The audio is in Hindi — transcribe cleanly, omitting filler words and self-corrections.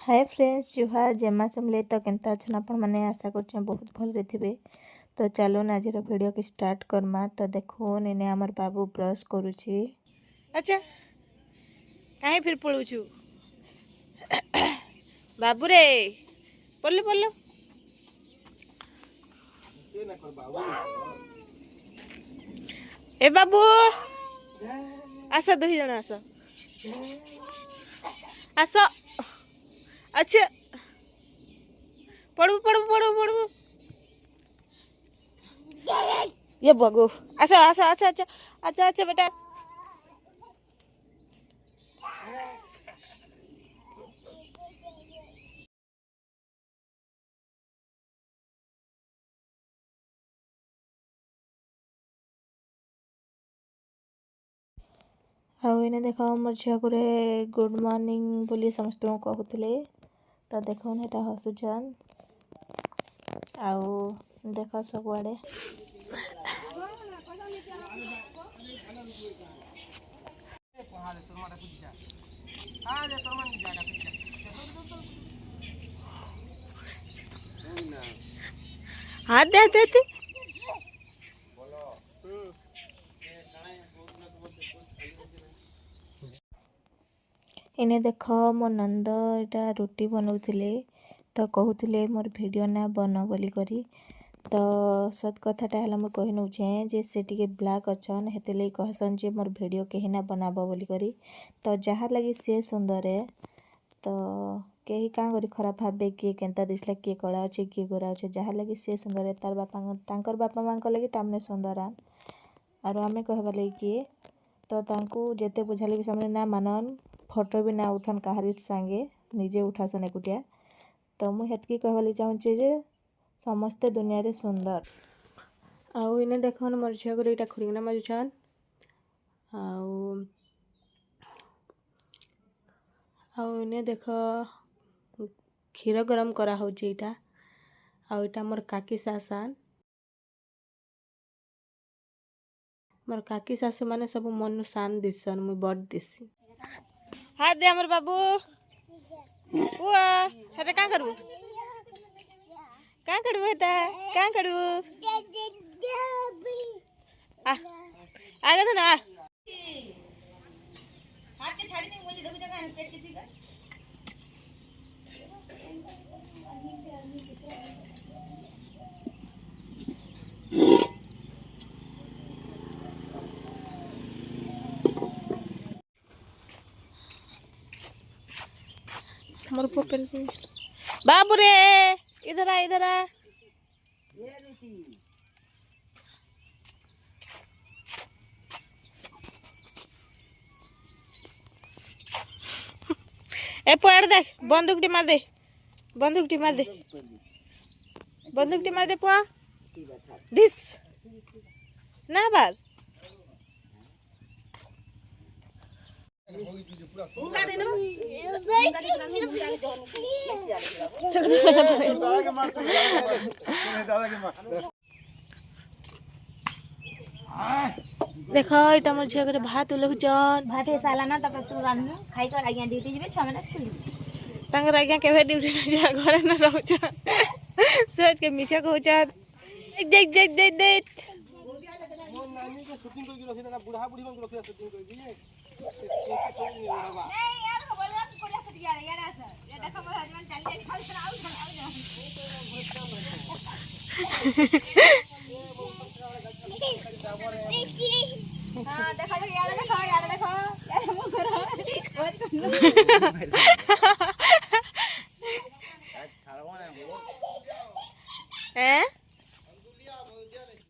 हाय फ्रेंड्स जुहार जेमा समले तो केनता अच्छन आपण मैंने आशा कर बहुत भल थे। तो चलो आज वीडियो की स्टार्ट करमा। तो देखो ने आमर बाबू ब्रश करुची। अच्छा कहीं फिर पड़ू बाबू रे पल्लू पल्लू ए बाबू आस दुई जन आस आस अच्छा पढ़ू पढ़ू पढ़ू पढ़ू ये बगू अच्छा अच्छा अच्छा अच्छा अच्छा अच्छा बेटा आने देख मोर झील को गुड मॉर्निंग बोली समस्त कहते। तो देख यहाँ हसुचन आउ देख सबुआड़े हाथ दे दे इने देख मो नंद इटा रुटी बनाऊले। तो कहते मोर वीडियो ना बन बोली करी। तो सत कथाटा है मुझे कही नौचे जे से टी ब्लैक अच्छन हेते लगी कहसन जे मोर वीडियो कहीं ना बनाब बोली करी। तो जहाँ लगी सी सुंदर है तो कहीं क्या करी खराब भावे किए केनता दिसला किए कला अच्छे किए गोरा अच्छे जहाँ लगी सी सुंदर है तार बापा बापा माँ लगी तामने सुंदर आर आम कहवा लगी किए। तो तांकू जेते बुझाले भी सामने ना मानन फोटो भी ना उठन कहारी सांगे निजे उठासन एकुटिया। तो मुझे हेतकी कहवा लगी चाहूँचे जे समस्ते दुनिया रे सुंदर आउ इने देखन मोर झील को इटा खुरीना माजुछन आउ आउ इने देख क्षीर गरम करा होची इटा आउ इटा मोर काकी सासान मोर काकी सासू माने सब मन शान दिसन मुई बड़ दिसी। हाथ दे हमर बाबू हुआ हेरे का करू बेटा क्या करू आगे तो ना हाथ के छाड़ी नहीं मुझे देखो जगह पेट की थी मोर पोपन बाबू रे इधर आ इधर आ ए पड़ देख बंदूकटी मार दे बंदूकटी मार दे बंदूकटी मार दे पुआ दिस ना बात देख इटा मोर झिया करे भात उलहुचन भात हे साला ना तब तू रांध खाई कर आज्ञा ड्यूटी जेबे 6 महीना स्कूल तांगर आज्ञा केवे ड्यूटी न जा घरे न रहउचन सोच के मिछा कहउचन देख देख देख देख मोर नानी के शूटिंग करके रखी ना बूढ़ा बूढ़ी मन रखी शूटिंग करके नहीं यार बोलवा कोरिया से यार ऐसा ये देखो मोर हस्बैंड चल जाए खाओ हां देखो यार देखो यार देखो यार मुंह करो